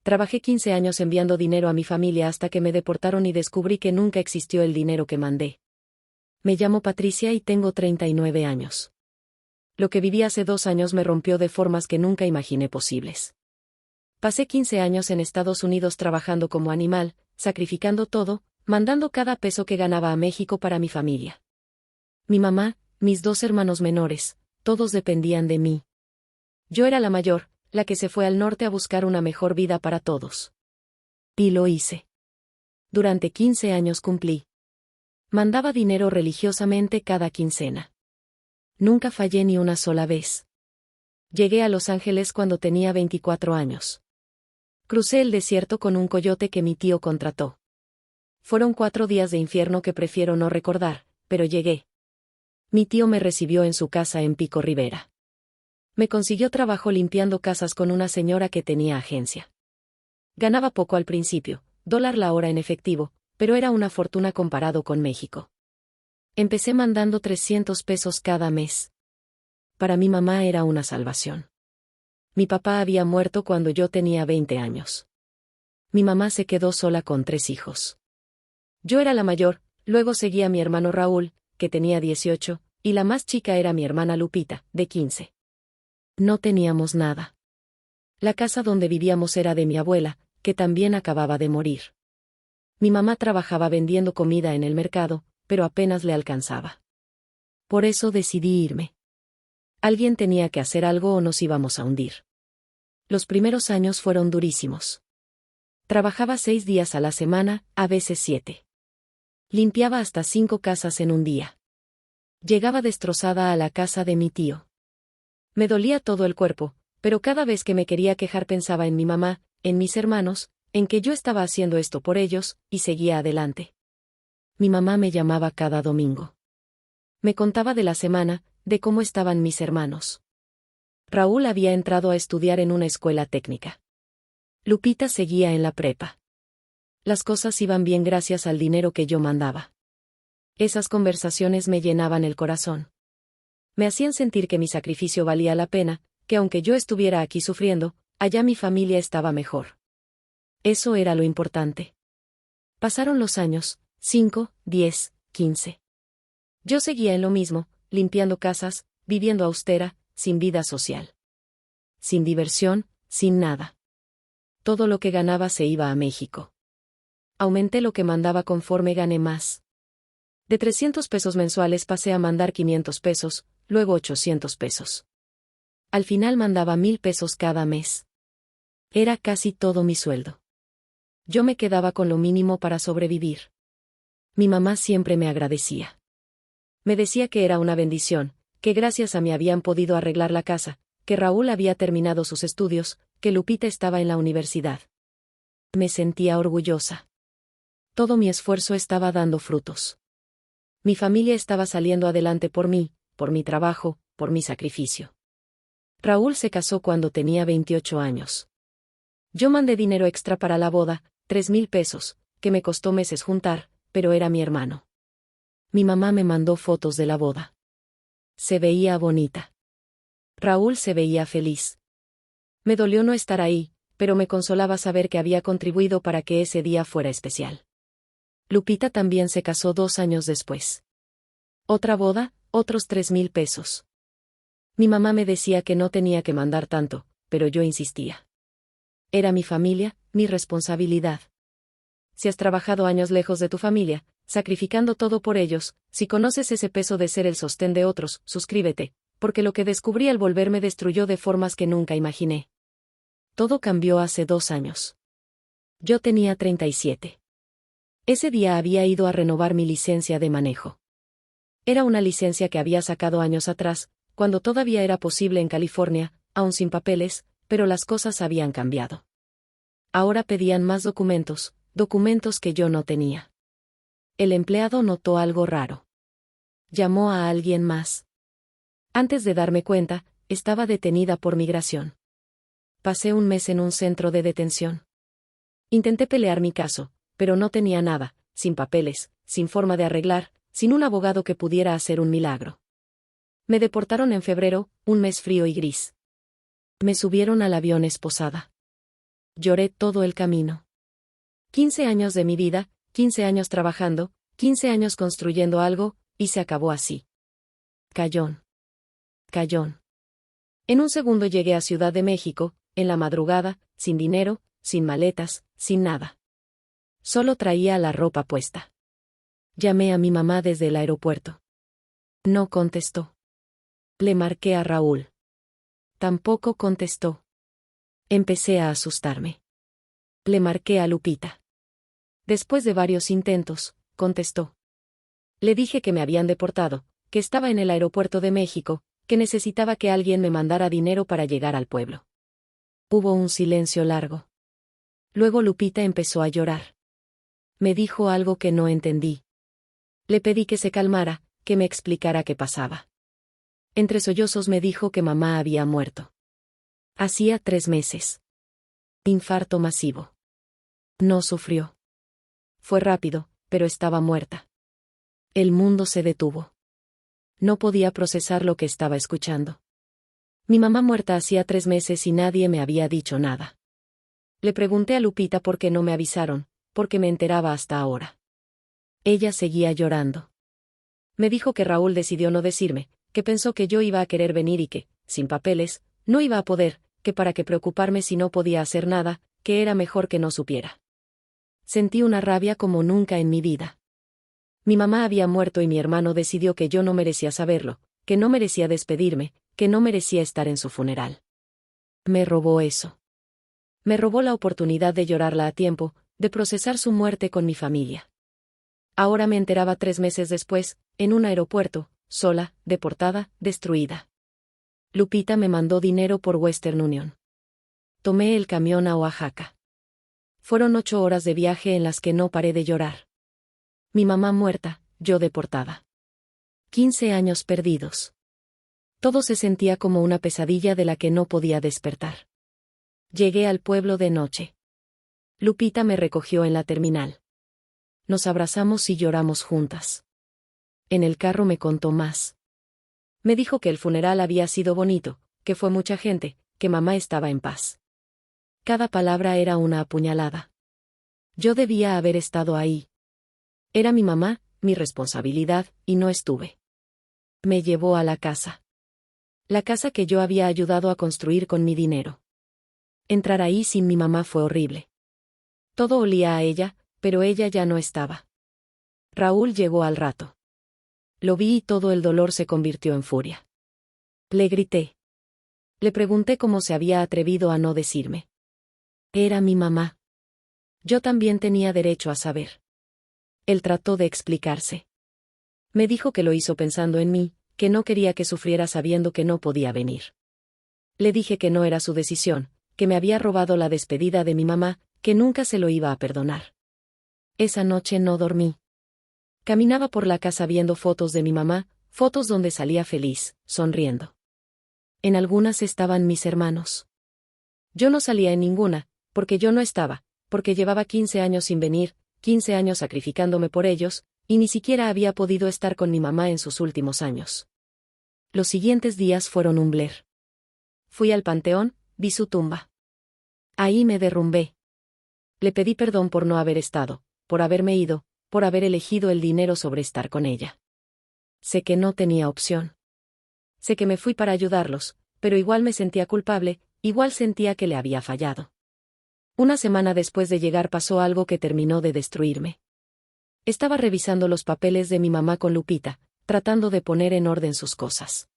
Trabajé 15 años enviando dinero a mi familia hasta que me deportaron y descubrí que nunca existió el dinero que mandé. Me llamo Patricia y tengo 39 años. Lo que viví hace 2 años me rompió de formas que nunca imaginé posibles. Pasé 15 años en Estados Unidos trabajando como animal, sacrificando todo, mandando cada peso que ganaba a México para mi familia. Mi mamá, mis 2 hermanos menores, todos dependían de mí. Yo era la mayor, la que se fue al norte a buscar una mejor vida para todos. Y lo hice. Durante 15 años cumplí. Mandaba dinero religiosamente cada quincena. Nunca fallé ni una sola vez. Llegué a Los Ángeles cuando tenía 24 años. Crucé el desierto con un coyote que mi tío contrató. Fueron 4 días de infierno que prefiero no recordar, pero llegué. Mi tío me recibió en su casa en Pico Rivera. Me consiguió trabajo limpiando casas con una señora que tenía agencia. Ganaba poco al principio, $1 la hora en efectivo, pero era una fortuna comparado con México. Empecé mandando $300 cada mes. Para mi mamá era una salvación. Mi papá había muerto cuando yo tenía 20 años. Mi mamá se quedó sola con 3 hijos. Yo era la mayor, luego seguía mi hermano Raúl, que tenía 18, y la más chica era mi hermana Lupita, de 15. No teníamos nada. La casa donde vivíamos era de mi abuela, que también acababa de morir. Mi mamá trabajaba vendiendo comida en el mercado, pero apenas le alcanzaba. Por eso decidí irme. Alguien tenía que hacer algo o nos íbamos a hundir. Los primeros años fueron durísimos. Trabajaba 6 días a la semana, a veces 7. Limpiaba hasta 5 casas en un día. Llegaba destrozada a la casa de mi tío. Me dolía todo el cuerpo, pero cada vez que me quería quejar pensaba en mi mamá, en mis hermanos, en que yo estaba haciendo esto por ellos, y seguía adelante. Mi mamá me llamaba cada domingo. Me contaba de la semana, de cómo estaban mis hermanos. Raúl había entrado a estudiar en una escuela técnica. Lupita seguía en la prepa. Las cosas iban bien gracias al dinero que yo mandaba. Esas conversaciones me llenaban el corazón. Me hacían sentir que mi sacrificio valía la pena, que aunque yo estuviera aquí sufriendo, allá mi familia estaba mejor. Eso era lo importante. Pasaron los años, 5, 10, 15. Yo seguía en lo mismo, limpiando casas, viviendo austera, sin vida social. Sin diversión, sin nada. Todo lo que ganaba se iba a México. Aumenté lo que mandaba conforme gané más. De $300 mensuales pasé a mandar $500, luego $800. Al final mandaba $1,000 cada mes. Era casi todo mi sueldo. Yo me quedaba con lo mínimo para sobrevivir. Mi mamá siempre me agradecía. Me decía que era una bendición, que gracias a mí habían podido arreglar la casa, que Raúl había terminado sus estudios, que Lupita estaba en la universidad. Me sentía orgullosa. Todo mi esfuerzo estaba dando frutos. Mi familia estaba saliendo adelante por mí, por mi trabajo, por mi sacrificio. Raúl se casó cuando tenía 28 años. Yo mandé dinero extra para la boda, $3,000, que me costó meses juntar, pero era mi hermano. Mi mamá me mandó fotos de la boda. Se veía bonita. Raúl se veía feliz. Me dolió no estar ahí, pero me consolaba saber que había contribuido para que ese día fuera especial. Lupita también se casó 2 años después. Otra boda, otros $3,000. Mi mamá me decía que no tenía que mandar tanto, pero yo insistía. Era mi familia, mi responsabilidad. Si has trabajado años lejos de tu familia, sacrificando todo por ellos, si conoces ese peso de ser el sostén de otros, suscríbete, porque lo que descubrí al volver me destruyó de formas que nunca imaginé. Todo cambió hace 2 años. Yo tenía 37. Ese día había ido a renovar mi licencia de manejo. Era una licencia que había sacado años atrás, cuando todavía era posible en California, aún sin papeles, pero las cosas habían cambiado. Ahora pedían más documentos que yo no tenía. El empleado notó algo raro. Llamó a alguien más. Antes de darme cuenta, estaba detenida por migración. Pasé un mes en un centro de detención. Intenté pelear mi caso, pero no tenía nada, sin papeles, sin forma de arreglar, sin un abogado que pudiera hacer un milagro. Me deportaron en febrero, un mes frío y gris. Me subieron al avión esposada. Lloré todo el camino. 15 años de mi vida, 15 años trabajando, 15 años construyendo algo, y se acabó así. Callón. Callón. En un segundo llegué a Ciudad de México, en la madrugada, sin dinero, sin maletas, sin nada. Solo traía la ropa puesta. Llamé a mi mamá desde el aeropuerto. No contestó. Le marqué a Raúl. Tampoco contestó. Empecé a asustarme. Le marqué a Lupita. Después de varios intentos, contestó. Le dije que me habían deportado, que estaba en el aeropuerto de México, que necesitaba que alguien me mandara dinero para llegar al pueblo. Hubo un silencio largo. Luego Lupita empezó a llorar. Me dijo algo que no entendí. Le pedí que se calmara, que me explicara qué pasaba. Entre sollozos me dijo que mamá había muerto. Hacía 3 meses. Infarto masivo. No sufrió. Fue rápido, pero estaba muerta. El mundo se detuvo. No podía procesar lo que estaba escuchando. Mi mamá muerta hacía 3 meses y nadie me había dicho nada. Le pregunté a Lupita por qué no me avisaron, porque me enteraba hasta ahora. Ella seguía llorando. Me dijo que Raúl decidió no decirme, que pensó que yo iba a querer venir y que, sin papeles, no iba a poder, que para qué preocuparme si no podía hacer nada, que era mejor que no supiera. Sentí una rabia como nunca en mi vida. Mi mamá había muerto y mi hermano decidió que yo no merecía saberlo, que no merecía despedirme, que no merecía estar en su funeral. Me robó eso. Me robó la oportunidad de llorarla a tiempo, de procesar su muerte con mi familia. Ahora me enteraba 3 meses después, en un aeropuerto, sola, deportada, destruida. Lupita me mandó dinero por Western Union. Tomé el camión a Oaxaca. Fueron 8 horas de viaje en las que no paré de llorar. Mi mamá muerta, yo deportada. 15 años perdidos. Todo se sentía como una pesadilla de la que no podía despertar. Llegué al pueblo de noche. Lupita me recogió en la terminal. Nos abrazamos y lloramos juntas. En el carro me contó más. Me dijo que el funeral había sido bonito, que fue mucha gente, que mamá estaba en paz. Cada palabra era una apuñalada. Yo debía haber estado ahí. Era mi mamá, mi responsabilidad, y no estuve. Me llevó a la casa. La casa que yo había ayudado a construir con mi dinero. Entrar ahí sin mi mamá fue horrible. Todo olía a ella, pero ella ya no estaba. Raúl llegó al rato. Lo vi y todo el dolor se convirtió en furia. Le grité. Le pregunté cómo se había atrevido a no decirme. Era mi mamá. Yo también tenía derecho a saber. Él trató de explicarse. Me dijo que lo hizo pensando en mí, que no quería que sufriera sabiendo que no podía venir. Le dije que no era su decisión, que me había robado la despedida de mi mamá, que nunca se lo iba a perdonar. Esa noche no dormí. Caminaba por la casa viendo fotos de mi mamá, fotos donde salía feliz, sonriendo. En algunas estaban mis hermanos. Yo no salía en ninguna, porque yo no estaba, porque llevaba 15 años sin venir, 15 años sacrificándome por ellos, y ni siquiera había podido estar con mi mamá en sus últimos años. Los siguientes días fueron un bler. Fui al panteón, vi su tumba. Ahí me derrumbé. Le pedí perdón por no haber estado, por haberme ido, por haber elegido el dinero sobre estar con ella. Sé que no tenía opción. Sé que me fui para ayudarlos, pero igual me sentía culpable, igual sentía que le había fallado. Una semana después de llegar pasó algo que terminó de destruirme. Estaba revisando los papeles de mi mamá con Lupita, tratando de poner en orden sus cosas.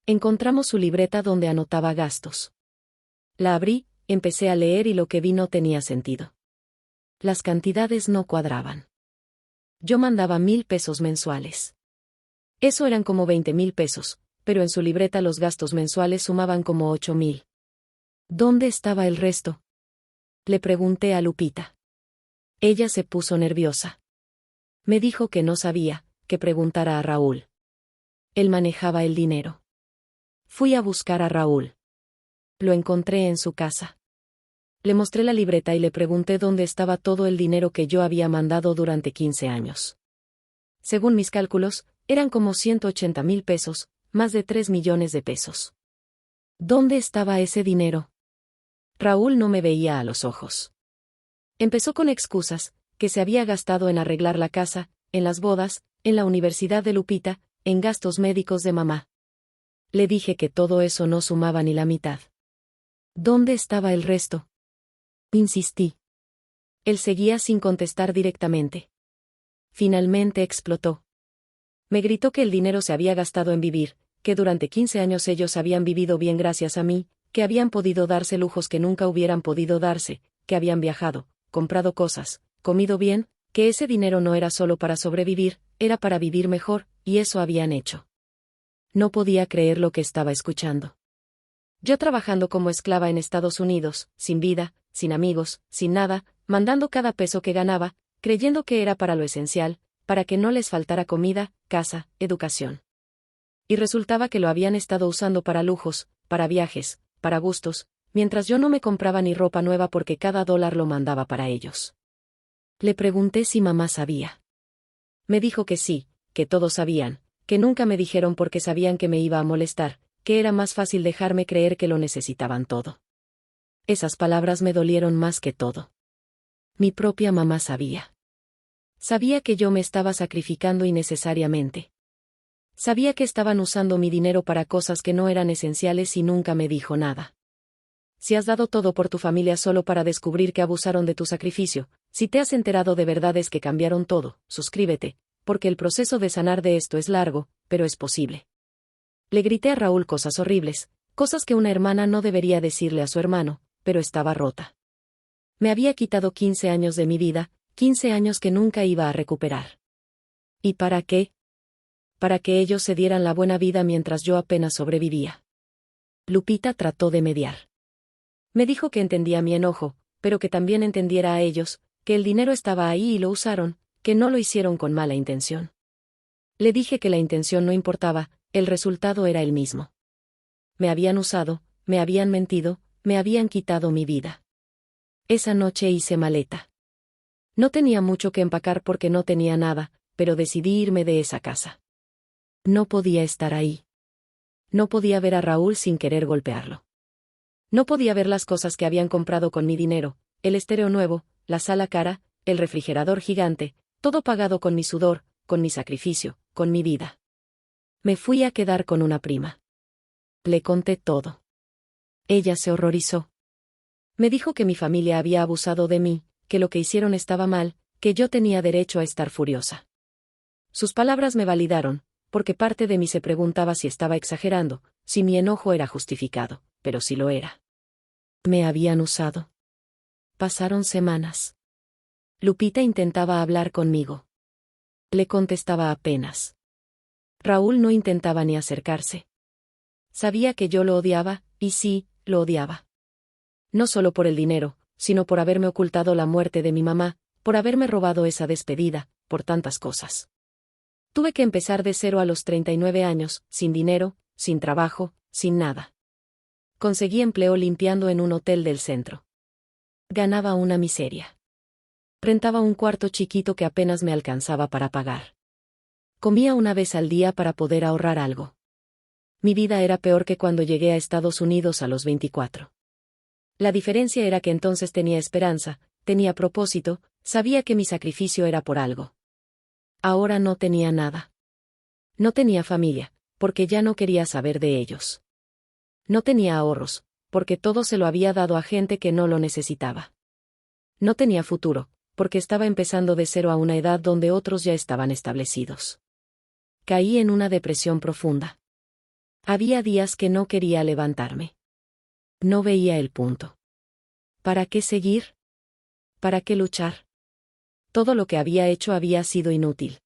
Encontramos su libreta donde anotaba gastos. La abrí, empecé a leer y lo que vi no tenía sentido. Las cantidades no cuadraban. Yo mandaba 1,000 pesos mensuales. Eso eran como 20,000 pesos, pero en su libreta los gastos mensuales sumaban como 8,000. ¿Dónde estaba el resto? Le pregunté a Lupita. Ella se puso nerviosa. Me dijo que no sabía, que preguntara a Raúl. Él manejaba el dinero. Fui a buscar a Raúl. Lo encontré en su casa. Le mostré la libreta y le pregunté dónde estaba todo el dinero que yo había mandado durante 15 años. Según mis cálculos, eran como 180,000 pesos, más de 3 millones de pesos. ¿Dónde estaba ese dinero? Raúl no me veía a los ojos. Empezó con excusas, que se había gastado en arreglar la casa, en las bodas, en la universidad de Lupita, en gastos médicos de mamá. Le dije que todo eso no sumaba ni la mitad. ¿Dónde estaba el resto? Insistí. Él seguía sin contestar directamente. Finalmente explotó. Me gritó que el dinero se había gastado en vivir, que durante 15 años ellos habían vivido bien gracias a mí, que habían podido darse lujos que nunca hubieran podido darse, que habían viajado, comprado cosas, comido bien, que ese dinero no era solo para sobrevivir, era para vivir mejor, y eso habían hecho. No podía creer lo que estaba escuchando. Yo trabajando como esclava en Estados Unidos, sin vida, sin amigos, sin nada, mandando cada peso que ganaba, creyendo que era para lo esencial, para que no les faltara comida, casa, educación. Y resultaba que lo habían estado usando para lujos, para viajes, para gustos, mientras yo no me compraba ni ropa nueva porque cada dólar lo mandaba para ellos. Le pregunté si mamá sabía. Me dijo que sí, que todos sabían, que nunca me dijeron porque sabían que me iba a molestar, que era más fácil dejarme creer que lo necesitaban todo. Esas palabras me dolieron más que todo. Mi propia mamá sabía. Sabía que yo me estaba sacrificando innecesariamente. Sabía que estaban usando mi dinero para cosas que no eran esenciales y nunca me dijo nada. Si has dado todo por tu familia solo para descubrir que abusaron de tu sacrificio, si te has enterado de verdades que cambiaron todo, suscríbete, porque el proceso de sanar de esto es largo, pero es posible. Le grité a Raúl cosas horribles, cosas que una hermana no debería decirle a su hermano, pero estaba rota. Me había quitado 15 años de mi vida, 15 años que nunca iba a recuperar. ¿Y para qué? Para que ellos se dieran la buena vida mientras yo apenas sobrevivía. Lupita trató de mediar. Me dijo que entendía mi enojo, pero que también entendiera a ellos, que el dinero estaba ahí y lo usaron, que no lo hicieron con mala intención. Le dije que la intención no importaba, el resultado era el mismo. Me habían usado, me habían mentido, me habían quitado mi vida. Esa noche hice maleta. No tenía mucho que empacar porque no tenía nada, pero decidí irme de esa casa. No podía estar ahí. No podía ver a Raúl sin querer golpearlo. No podía ver las cosas que habían comprado con mi dinero, el estéreo nuevo, la sala cara, el refrigerador gigante, todo pagado con mi sudor, con mi sacrificio, con mi vida. Me fui a quedar con una prima. Le conté todo. Ella se horrorizó. Me dijo que mi familia había abusado de mí, que lo que hicieron estaba mal, que yo tenía derecho a estar furiosa. Sus palabras me validaron, porque parte de mí se preguntaba si estaba exagerando, si mi enojo era justificado, pero si lo era. Me habían usado. Pasaron semanas. Lupita intentaba hablar conmigo. Le contestaba apenas. Raúl no intentaba ni acercarse. Sabía que yo lo odiaba, y sí, lo odiaba. No solo por el dinero, sino por haberme ocultado la muerte de mi mamá, por haberme robado esa despedida, por tantas cosas. Tuve que empezar de cero a los 39 años, sin dinero, sin trabajo, sin nada. Conseguí empleo limpiando en un hotel del centro. Ganaba una miseria. Rentaba un cuarto chiquito que apenas me alcanzaba para pagar. Comía una vez al día para poder ahorrar algo. Mi vida era peor que cuando llegué a Estados Unidos a los 24. La diferencia era que entonces tenía esperanza, tenía propósito, sabía que mi sacrificio era por algo. Ahora no tenía nada. No tenía familia, porque ya no quería saber de ellos. No tenía ahorros, porque todo se lo había dado a gente que no lo necesitaba. No tenía futuro, porque estaba empezando de cero a una edad donde otros ya estaban establecidos. Caí en una depresión profunda. Había días que no quería levantarme. No veía el punto. ¿Para qué seguir? ¿Para qué luchar? Todo lo que había hecho había sido inútil.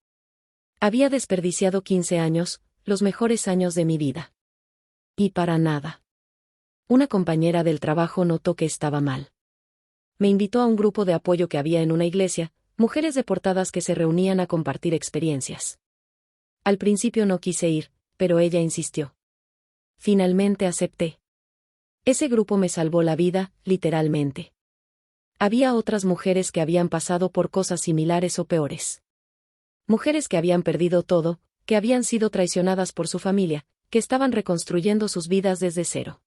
Había desperdiciado 15 años, los mejores años de mi vida. Y para nada. Una compañera del trabajo notó que estaba mal. Me invitó a un grupo de apoyo que había en una iglesia, mujeres deportadas que se reunían a compartir experiencias. Al principio no quise ir, pero ella insistió. Finalmente acepté. Ese grupo me salvó la vida, literalmente. Había otras mujeres que habían pasado por cosas similares o peores. Mujeres que habían perdido todo, que habían sido traicionadas por su familia, que estaban reconstruyendo sus vidas desde cero.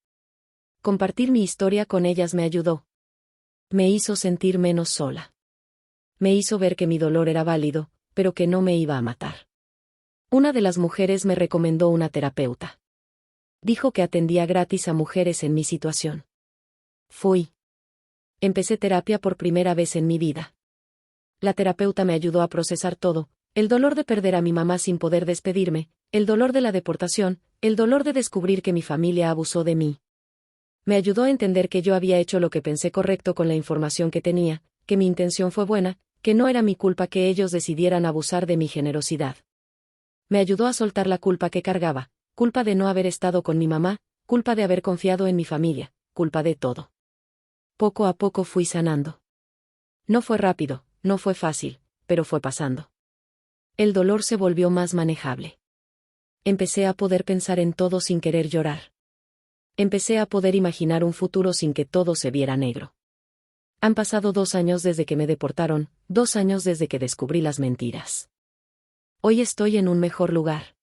Compartir mi historia con ellas me ayudó. Me hizo sentir menos sola. Me hizo ver que mi dolor era válido, pero que no me iba a matar. Una de las mujeres me recomendó una terapeuta. Dijo que atendía gratis a mujeres en mi situación. Fui. Empecé terapia por primera vez en mi vida. La terapeuta me ayudó a procesar todo: el dolor de perder a mi mamá sin poder despedirme, el dolor de la deportación, el dolor de descubrir que mi familia abusó de mí. Me ayudó a entender que yo había hecho lo que pensé correcto con la información que tenía, que mi intención fue buena, que no era mi culpa que ellos decidieran abusar de mi generosidad. Me ayudó a soltar la culpa que cargaba: culpa de no haber estado con mi mamá, culpa de haber confiado en mi familia, culpa de todo. Poco a poco fui sanando. No fue rápido, no fue fácil, pero fue pasando. El dolor se volvió más manejable. Empecé a poder pensar en todo sin querer llorar. Empecé a poder imaginar un futuro sin que todo se viera negro. Han pasado 2 años desde que me deportaron, 2 años desde que descubrí las mentiras. Hoy estoy en un mejor lugar.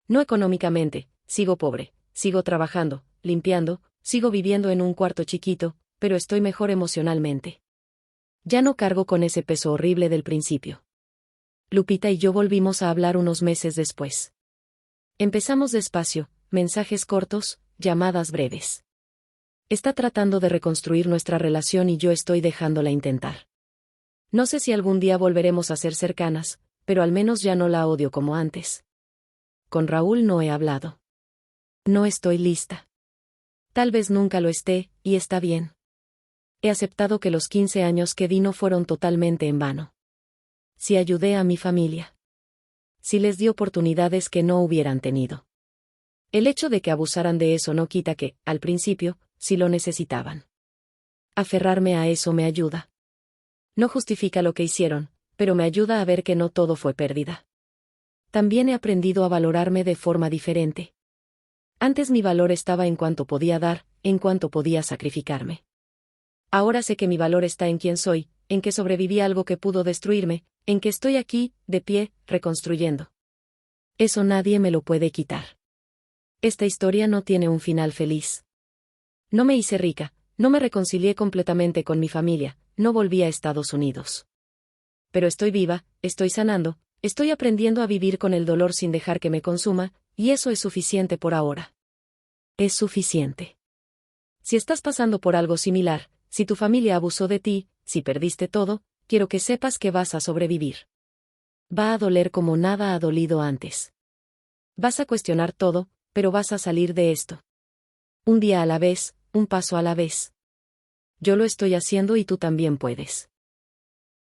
No económicamente, sigo pobre, sigo trabajando, limpiando, sigo viviendo en un cuarto chiquito, pero estoy mejor emocionalmente. Ya no cargo con ese peso horrible del principio. Lupita y yo volvimos a hablar unos meses después. Empezamos despacio, mensajes cortos, llamadas breves. Está tratando de reconstruir nuestra relación y yo estoy dejándola intentar. No sé si algún día volveremos a ser cercanas, pero al menos ya no la odio como antes. Con Raúl no he hablado. No estoy lista. Tal vez nunca lo esté, y está bien. He aceptado que los 15 años que di no fueron totalmente en vano. Si ayudé a mi familia. Si les di oportunidades que no hubieran tenido. El hecho de que abusaran de eso no quita que, al principio, sí lo necesitaban. Aferrarme a eso me ayuda. No justifica lo que hicieron, pero me ayuda a ver que no todo fue pérdida. También he aprendido a valorarme de forma diferente. Antes mi valor estaba en cuanto podía dar, en cuanto podía sacrificarme. Ahora sé que mi valor está en quién soy, en que sobreviví a algo que pudo destruirme, en que estoy aquí, de pie, reconstruyendo. Eso nadie me lo puede quitar. Esta historia no tiene un final feliz. No me hice rica, no me reconcilié completamente con mi familia, no volví a Estados Unidos. Pero estoy viva, estoy sanando, estoy aprendiendo a vivir con el dolor sin dejar que me consuma, y eso es suficiente por ahora. Es suficiente. Si estás pasando por algo similar, si tu familia abusó de ti, si perdiste todo, quiero que sepas que vas a sobrevivir. Va a doler como nada ha dolido antes. Vas a cuestionar todo, pero vas a salir de esto. Un día a la vez, un paso a la vez. Yo lo estoy haciendo y tú también puedes.